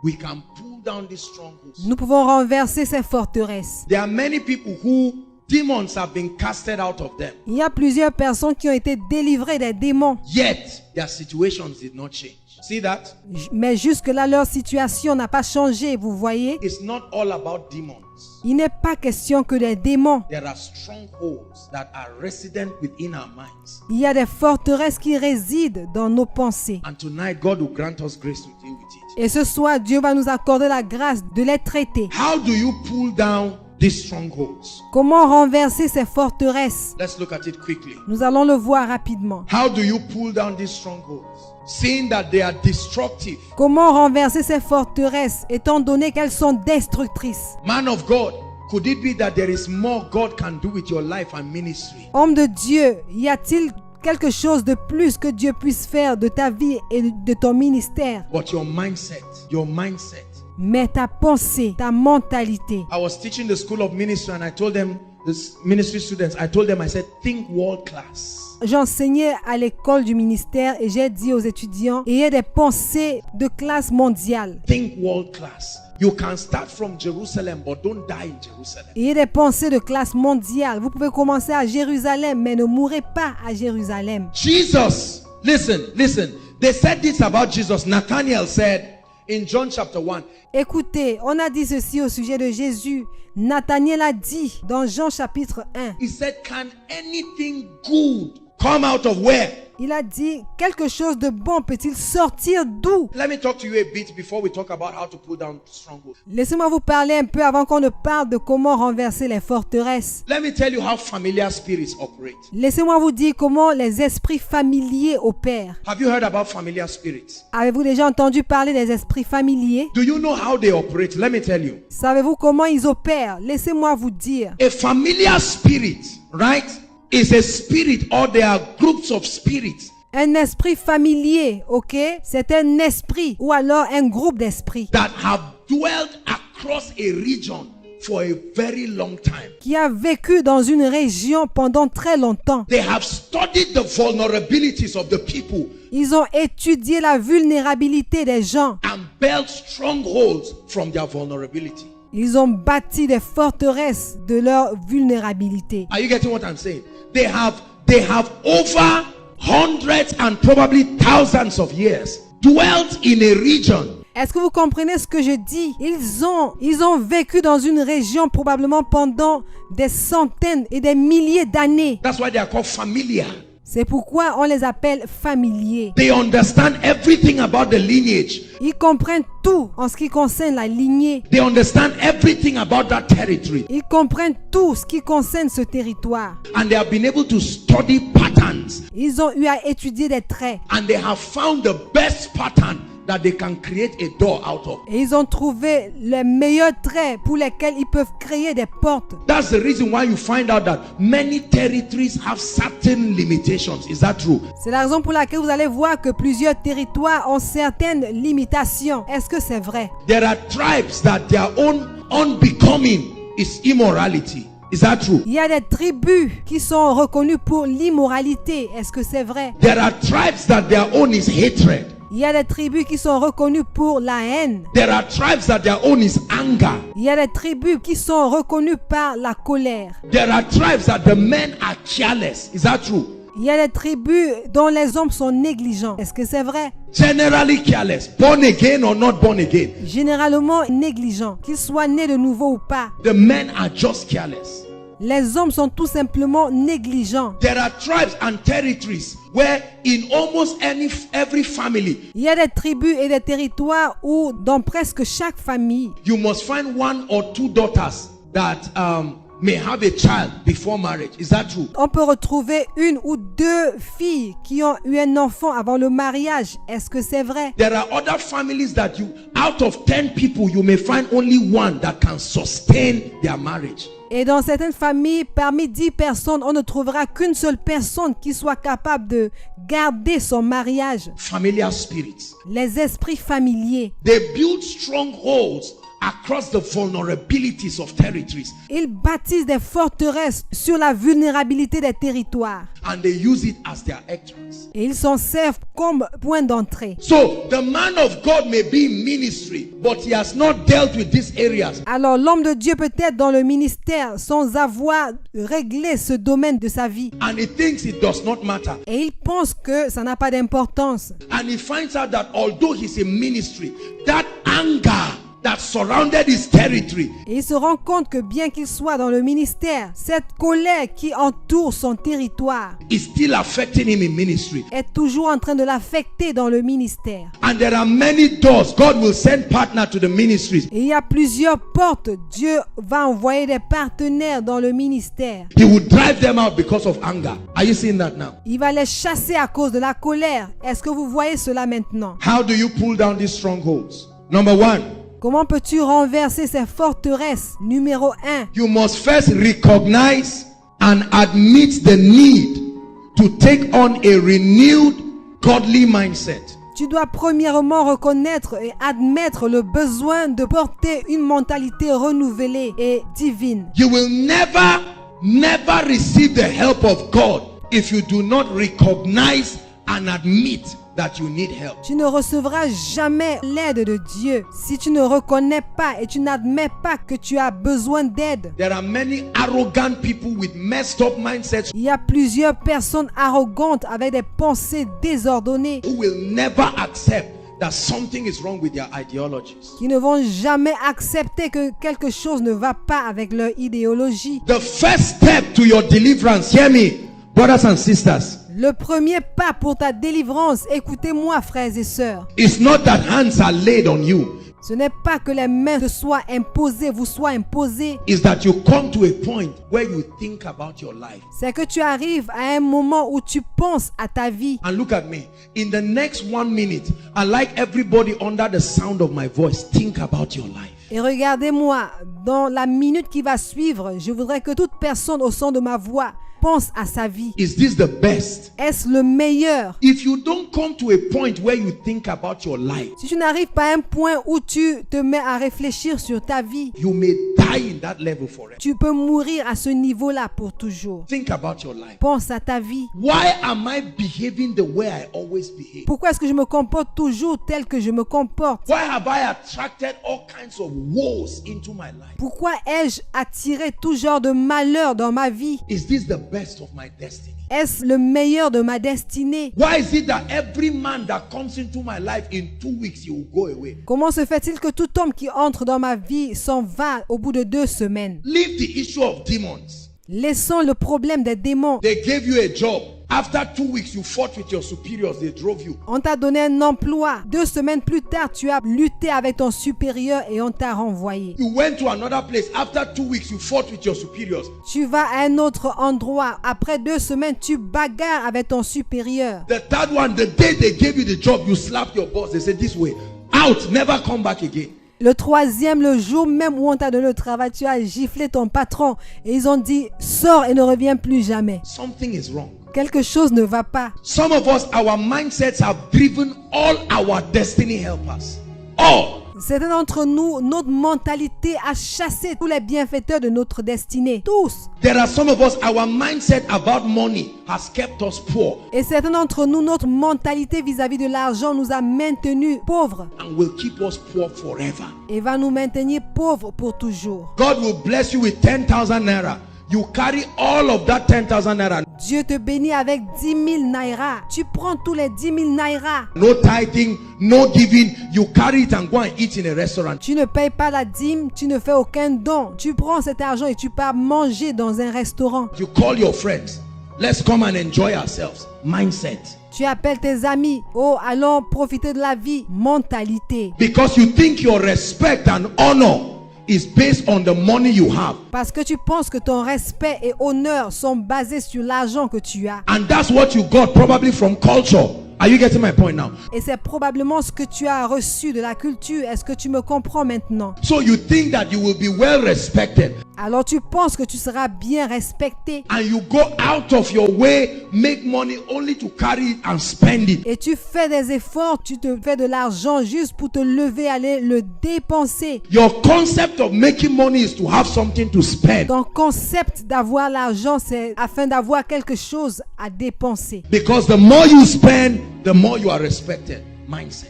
we can pull down these strongholds. Nous pouvons renverser ces forteresses. There are many people who demons have been casted out of them. Il y a plusieurs personnes qui ont été délivrées des démons. Yet, their situations did not change. See that? Mais jusque-là, leur situation n'a pas changé, vous voyez. It's not all about demons. Il n'est pas question que des démons. There are strongholds that are resident within our minds. Il y a des forteresses qui résident dans nos pensées. And tonight, God will grant us grace to deal with it. Et ce soir, Dieu va nous accorder la grâce de les traiter. How do you pull down these strongholds? Comment renverser ces forteresses? Let's look at it quickly. Nous allons le voir rapidement. How do you pull down these strongholds? Seeing that they are destructive. Comment renverser ces forteresses étant donné qu'elles sont destructrices? Man of God, could it be that there is more God can do with your life and ministry? Homme de Dieu, y a-t-il quelque chose de plus que Dieu puisse faire de ta vie et de ton ministère? But your mindset, your mindset. Mais ta pensée, ta mentalité. I was teaching the school of ministry and I told them, the ministry students, I said, think world class. J'enseignais à l'école du ministère et j'ai dit aux étudiants, ayez des pensées de classe mondiale. Think world class. You can start from Jerusalem, but don't die in Jerusalem. Ayez des pensées de classe mondiale. Vous pouvez commencer à Jérusalem, mais ne mourrez pas à Jérusalem. Jesus, listen. They said this about Jesus. Nathanael said in John chapter 1. Écoutez, on a dit ceci au sujet de Jésus. Nathanaël a dit dans Jean chapitre 1. He said, can anything good come out of where? Il a dit, quelque chose de bon peut-il sortir d'où? Let me talk to you a bit before we talk about how to pull down strongholds. Laissez-moi vous parler un peu avant qu'on ne parle de comment renverser les forteresses. Let me tell you how familiar spirits operate. Laissez-moi vous dire comment les esprits familiers opèrent. Have you heard about familiar spirits? Avez-vous déjà entendu parler des esprits familiers? Do you know how they operate? Let me tell you. Savez-vous comment ils opèrent? Laissez-moi vous dire. A familiar spirit, right, is a spirit, or there are groups of spirits. Un esprit familier, ok? C'est un esprit ou alors un groupe d'esprits That have dwelt across a region for a very long time. qui a vécu dans une région pendant très longtemps. They have studied the vulnerabilities of the people Ils ont étudié la vulnérabilité des gens. and built strongholds from their vulnerability. Ils ont bâti des forteresses de leur vulnérabilité. Are you getting what I'm saying? They have over hundreds and probably thousands of years dwelt in a region. Est-ce que vous comprenez ce que je dis? Ils ont vécu dans une région probablement pendant des centaines et des milliers d'années. That's why they are called familiar. C'est pourquoi on les appelle familiers. They understand everything about the lineage. Ils comprennent tout en ce qui concerne la lignée. They understand everything about that territory. Ils comprennent tout ce qui concerne ce territoire. And they have been able to study patterns. Ils ont eu à étudier des traits. And they have found the best pattern that they can create a door out of. Et ils ont trouvé les meilleurs traits pour lesquels ils peuvent créer des portes. That's the reason why you find out that many territories have certain limitations. Is that true? C'est la raison pour laquelle vous allez voir que plusieurs territoires ont certaines limitations. Est-ce que c'est vrai? There are tribes that their own unbecoming is immorality. Is that true? Il y a des tribus qui sont reconnues pour l'immoralité. Est-ce que c'est vrai? There are tribes that their own is hatred. Il y a des tribus qui sont reconnues pour la haine. There are tribes that their own is anger. Il y a des tribus qui sont reconnues par la colère. There are tribes that the men are careless. Is that true? Il y a des tribus dont les hommes sont négligents. Est-ce que c'est vrai? Generally careless, born again or not born again. Généralement négligents, qu'ils soient nés de nouveau ou pas. The men are just careless. Les hommes sont tout simplement négligents. There are tribes and territories where in almost every family Il y a des tribus et des territoires où dans presque chaque famille, you must find one or two daughters that may have a child before marriage. Is that true? on peut retrouver une ou deux filles qui ont eu un enfant avant le mariage. Est-ce que c'est vrai? There are other families that out of 10 people, you may find only one that can sustain their marriage. Et dans certaines familles, parmi 10 personnes, on ne trouvera qu'une seule personne qui soit capable de garder son mariage. Familiar spirits. Les esprits familiers. They build strongholds across the vulnerabilities of territories. Ils bâtissent des forteresses sur la vulnérabilité des territoires. And they use it as their entrance. Et ils s'en servent comme point d'entrée. So the man of God may be in ministry, but he has not dealt with these areas. Alors l'homme de Dieu peut être dans le ministère sans avoir réglé ce domaine de sa vie. And he thinks it does not matter. Et il pense que ça n'a pas d'importance. And he finds out that although he's in ministry, that anger that surrounded his territory Et il se rend compte que bien qu'il soit dans le ministère, cette colère qui entoure son territoire is still affecting him in ministry. est toujours en train de l'affecter dans le ministère. And there are many doors. God will send partners to the ministries. Et il y a plusieurs portes. Dieu va envoyer des partenaires dans le ministère. He will drive them out because of anger. Are you seeing that now? Il va les chasser à cause de la colère. Est-ce que vous voyez cela maintenant? How do you pull down these strongholds? Number one, Comment peux-tu renverser ces forteresses? Numéro 1. you must first recognize and admit the need to take on a renewed godly mindset. Tu dois premièrement reconnaître et admettre le besoin de porter une mentalité renouvelée et divine. You will never receive the help of God if you do not recognize and admit that you need help. Tu ne recevras jamais l'aide de Dieu si tu ne reconnais pas et tu n'admets pas que tu as besoin d'aide. There are many arrogant people with messed up mindsets Il y a plusieurs personnes arrogantes avec des pensées désordonnées who will never accept that something is wrong with their ideologies. qui ne vont jamais accepter que quelque chose ne va pas avec leur idéologie. The first step to your deliverance, hear me, brothers and sisters, Le premier pas pour ta délivrance, écoutez-moi frères et sœurs, is not that hands are laid on you. ce n'est pas que les mains te soient imposées, vous soient imposées. Is that you come to a point where you think about your life. C'est que tu arrives à un moment où tu penses à ta vie. And look at me. In the next 1 minute, I like everybody under the sound of my voice, think about your life. Et regardez-moi, dans la minute qui va suivre, je voudrais que toute personne au son de ma voix pense à sa vie. Is this the best? Est-ce le meilleur? If you don't come to a point where you think about your life, Si tu n'arrives pas à un point où tu te mets à réfléchir sur ta vie, you may die in that level forever. tu peux mourir à ce niveau-là pour toujours. Think about your life. Pense à ta vie. Why am I behaving the way I always behave? Pourquoi est-ce que je me comporte toujours tel que je me comporte? Why have I attracted all kinds of woes into my life? Pourquoi ai-je attiré tout genre de malheur dans ma vie? Is this the best of my destiny? Est-ce le meilleur de ma destinée? Why is it that every man that comes into my life in 2 weeks he will go away? Comment se fait-il que tout homme qui entre dans ma vie s'en va au bout de 2 semaines? Leave the issue of demons. Laissons le problème des démons. They gave you a job. After 2 weeks, you fought with your superiors. They drove you. On t'a donné un emploi. 2 semaines plus tard, tu as lutté avec ton supérieur et on t'a renvoyé. You went to another place. After 2 weeks, you fought with your superiors. Tu vas à un autre endroit. Après 2 semaines, tu bagarres avec ton supérieur. The third one, the day they gave you the job, you slapped your boss. They said, this way. Out. Never come back again. Le troisième, le jour même où on t'a donné le travail, tu as giflé ton patron et ils ont dit « Sors et ne reviens plus jamais ». Something is wrong. Quelque chose ne va pas. Some of us, our mindsets have driven all our destiny helpers. All. Certains d'entre nous, notre mentalité a chassé tous les bienfaiteurs de notre destinée. Tous. There are some of us, our mindset about money has kept us poor Et certains d'entre nous, notre mentalité vis-à-vis de l'argent nous a maintenus pauvres and will keep us poor forever. et va nous maintenir pauvres pour toujours. God will bless you with 10,000 naira. You carry all of that 10,000 naira. Dieu te bénit avec 10 000 naira. Tu prends tous les 10 000 naira. No tithing, no giving. You carry it and go and eat in a restaurant. Tu ne payes pas la dîme, tu ne fais aucun don. Tu prends cet argent et tu pars manger dans un restaurant. You call your friends. Let's come and enjoy ourselves. Mindset. Tu appelles tes amis. Oh, allons profiter de la vie. Mentalité. Because you think your respect and honor is based on the money you have. Parce que tu penses que ton respect et honneur sont basés sur l'argent que tu as. And that's what you got probably from culture. Are you getting my point now? Et c'est probablement ce que tu as reçu de la culture. Est-ce que tu me comprends maintenant? So you think that you will be well respected. alors tu penses que tu seras bien respecté. And you go out of your way, make money only to carry it and spend it. Et tu fais des efforts, tu te fais de l'argent juste pour te lever, aller le dépenser. Your concept of making money is to have something to spend. Ton concept d'avoir l'argent, c'est afin d'avoir quelque chose à dépenser. Because the more you spend, the more you are respected. Mindsets.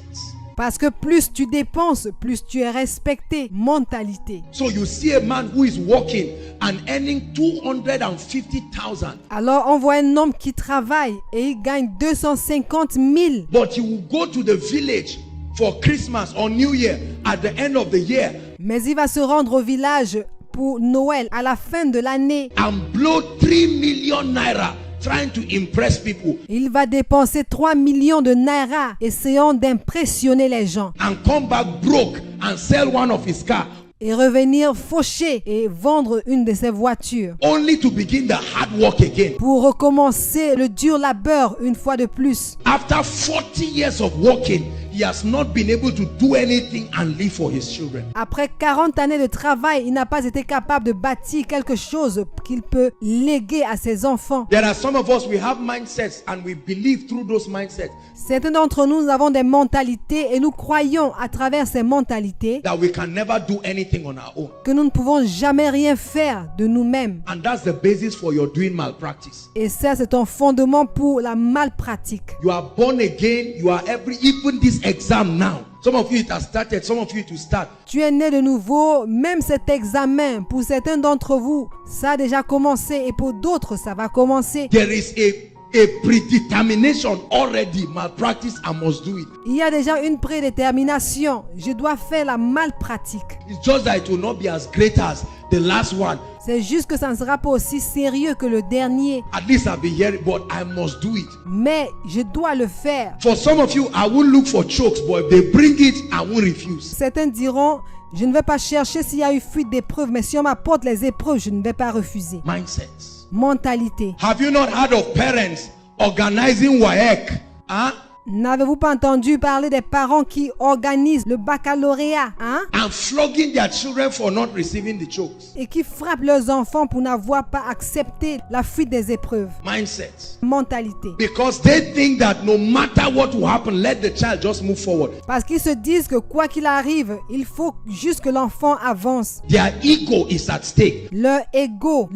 Parce que plus tu dépenses, plus tu es respecté. Mentalité. So you see a man who is working and earning 250,000. Alors on voit un homme qui travaille et il gagne 250 000. But he will go to the village for Christmas or New Year at the end of the year. Mais il va se rendre au village pour Noël à la fin de l'année. And blow 3 million naira trying to impress people. Il va dépenser 3 millions de naira essayant d'impressionner les gens. And come back broke and sell one of his car. Et revenir fauché et vendre une de ses voitures. Only to begin the hard work again. Pour recommencer le dur labeur une fois de plus. After 40 years of working, he has not been able to do anything and live for his children. Après 40 années de travail, il n'a pas été capable de bâtir quelque chose qu'il peut léguer à ses enfants. There are some of us, we have mindsets and we believe through those mindsets. Certains d'entre nous, nous avons des mentalités et nous croyons à travers ces mentalités That we can never do anything on our own. que nous ne pouvons jamais rien faire de nous-mêmes. And that's the basis for your doing malpractice. Et ça, c'est un fondement pour la malpratique. You are born again, you are even this exam now. Some of you it has started, some of you it will start. Tu es né de nouveau, même cet examen, pour certains d'entre vous, ça a déjà commencé et pour d'autres, ça va commencer. There is a predetermination already. Malpractice, I must do it. Il y a déjà une prédétermination. Je dois faire la malpratique. It's just that it will not be as great as the last one. C'est juste que ça ne sera pas aussi sérieux que le dernier. At least I'll be hearing, but I must do it. Mais je dois le faire. For some of you, I won't look for chokes, but if they bring it, I won't refuse. Certains diront, je ne vais pas chercher s'il y a eu fuite d'épreuves, mais si on m'apporte les épreuves, je ne vais pas refuser. Mindsets. Mentalité. Have you not heard of parents organizing WAEC? Huh? N'avez-vous pas entendu parler des parents qui organisent le baccalauréat, hein? And flogging their children for not receiving the chokes. Et qui frappent leurs enfants pour n'avoir pas accepté la fuite des épreuves. Mindsets. Mentalité. Because they think that no matter what will happen, let the child just move forward. Parce qu'ils se disent que quoi qu'il arrive, il faut juste que l'enfant avance. Their ego is at stake. Leur ego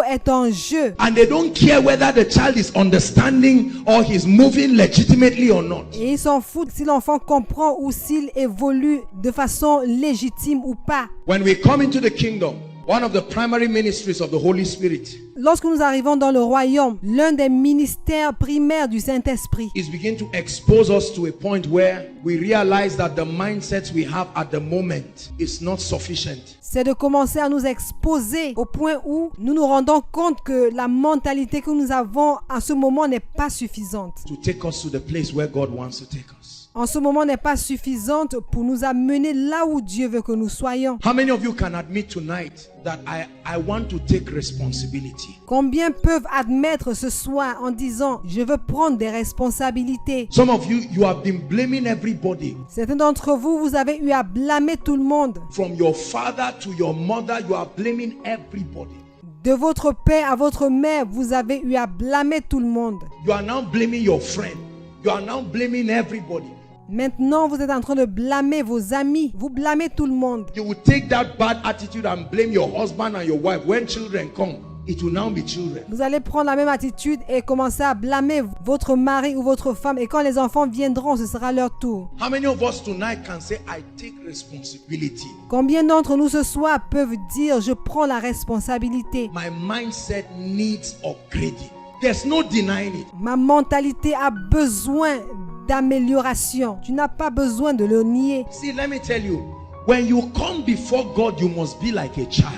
est en jeu. And they don't care whether the child is understanding or he's moving legitimately or not. Et ils s'en foutent si l'enfant comprend ou s'il évolue de façon légitime ou pas. When we come into the kingdom, one of the primary ministries of the Holy Spirit Lorsque nous arrivons dans le royaume, l'un des ministères primaires du Saint-Esprit is begin to expose us to a point where we realize that the mindsets we have at the moment is not sufficient. C'est de commencer à nous exposer au point où nous nous rendons compte que la mentalité que nous avons en ce moment n'est pas suffisante. To take us to the place where God wants to take us. En ce moment n'est pas suffisante pour nous amener là où Dieu veut que nous soyons. How many of you can admit tonight that I want to take responsibility? Combien peuvent admettre ce soir en disant je veux prendre des responsabilités? Some of you, you have been blaming everybody. Certains d'entre vous, vous avez eu à blâmer tout le monde. From your father to your mother, you are blaming everybody. De votre père à votre mère, vous avez eu à blâmer tout le monde. You are now blaming your friend. You are now blaming everybody. Maintenant, vous êtes en train de blâmer vos amis. Vous blâmez tout le monde. You will take that bad attitude and blame your husband and your wife. When children come, it will now be children. Vous allez prendre la même attitude et commencer à blâmer votre mari ou votre femme. Et quand les enfants viendront, ce sera leur tour. How many of us tonight can say, I take responsibility? Combien d'entre nous ce soir peuvent dire, je prends la responsabilité? My mindset needs upgrading. There's no denying it. Ma mentalité a besoin d'amélioration. Tu n'as pas besoin de le nier. See, let me tell you, when you come before God, you must be like a child.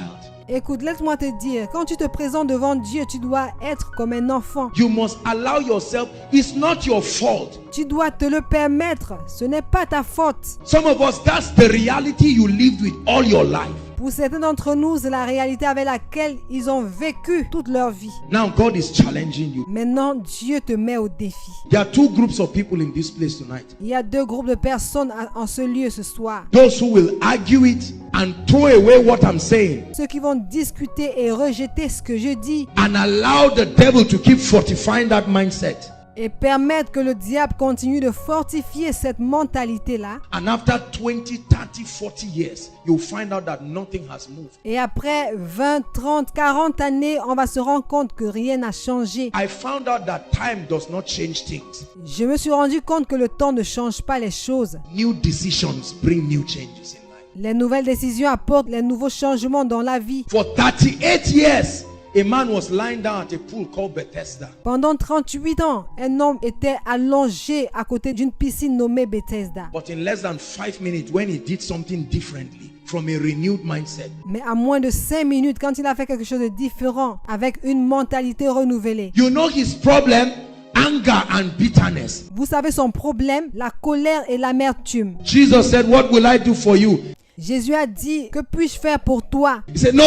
Écoute, laisse-moi te dire, quand tu te présentes devant Dieu, tu dois être comme un enfant. You must allow yourself. It's not your fault. Tu dois te le permettre. Ce n'est pas ta faute. Some of us, that's the reality you lived with all your life. Pour certains d'entre nous, c'est la réalité avec laquelle ils ont vécu toute leur vie. Now God is challenging you. Maintenant, Dieu te met au défi. There are two groups of people in this place tonight. Il y a deux groupes de personnes en ce lieu ce soir. Those who will argue it and throw away what I'm saying Ceux qui vont discuter et rejeter ce que je dis and allow the devil to keep fortifying that mindset. et permettre que le diable continue de fortifier cette mentalité-là. And after 20, 30, 40 years, you'll find out that nothing has moved. Et après 20, 30, 40 années, on va se rendre compte que rien n'a changé. I found out that time does not change things. Je me suis rendu compte que le temps ne change pas les choses. New decisions bring new changes in life. Les nouvelles décisions apportent les nouveaux changements dans la vie. For 38 years, a man was lying down at a pool called Bethesda. Pendant 38 ans, un homme était allongé à côté d'une piscine nommée Bethesda. But in less than 5 minutes, when he did something differently from a renewed mindset, Mais à moins de 5 minutes, quand il a fait quelque chose de différent, avec une mentalité renouvelée. you know his problem? Anger and bitterness. Vous savez son problème, la colère et l'amertume. Jesus said, "What will I do for you?" Jésus a dit, que puis-je faire pour toi? He said, "No,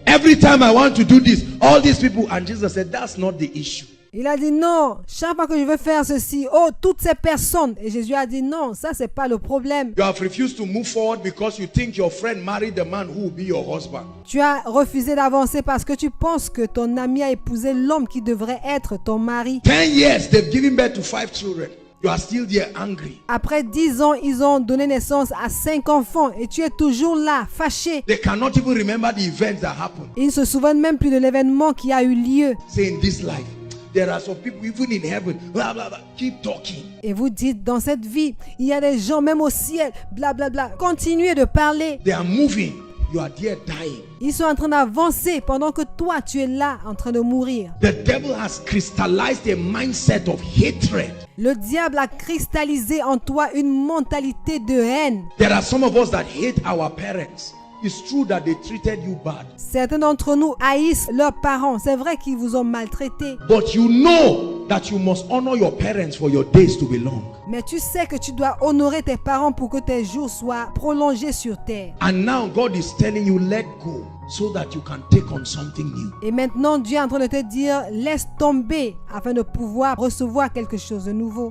every time I want to do this, all these people." And Jesus said, "That's not the issue. Il a dit non, chaque fois que je veux faire ceci, oh, toutes ces personnes. Et Jésus a dit non, ça c'est pas le problème. You have refused to move forward because you think your friend married the man who will be your husband. Tu as refusé d'avancer parce que tu penses que ton ami a épousé l'homme qui devrait être ton mari. 10 years, they've given birth to 5 children. You are still there angry. Après 10 ans, ils ont donné naissance à 5 enfants et tu es toujours là, fâché. They cannot even remember the events that happened. Ils ne se souviennent même plus de l'événement qui a eu lieu. Say in this life, there are some people even in heaven, blah, blah, blah. Keep talking. Et vous dites, dans cette vie, il y a des gens même au ciel, blablabla. Continuez de parler. They are moving. You are there dying. Ils sont en train d'avancer pendant que toi, tu es là en train de mourir. The devil has crystallized a mindset of hatred. Le diable a cristallisé en toi une mentalité de haine. There are some of us that hate our parents. It's true that they treated you bad. Certains d'entre nous haïssent leurs parents. C'est vrai qu'ils vous ont maltraité. But you know that you must honor your parents for your days to be long. Mais tu sais que tu dois honorer tes parents pour que tes jours soient prolongés sur terre. And now God is telling you, let go so that you can take on something new. Et maintenant, Dieu est en train de te dire, laisse tomber afin de pouvoir recevoir quelque chose de nouveau.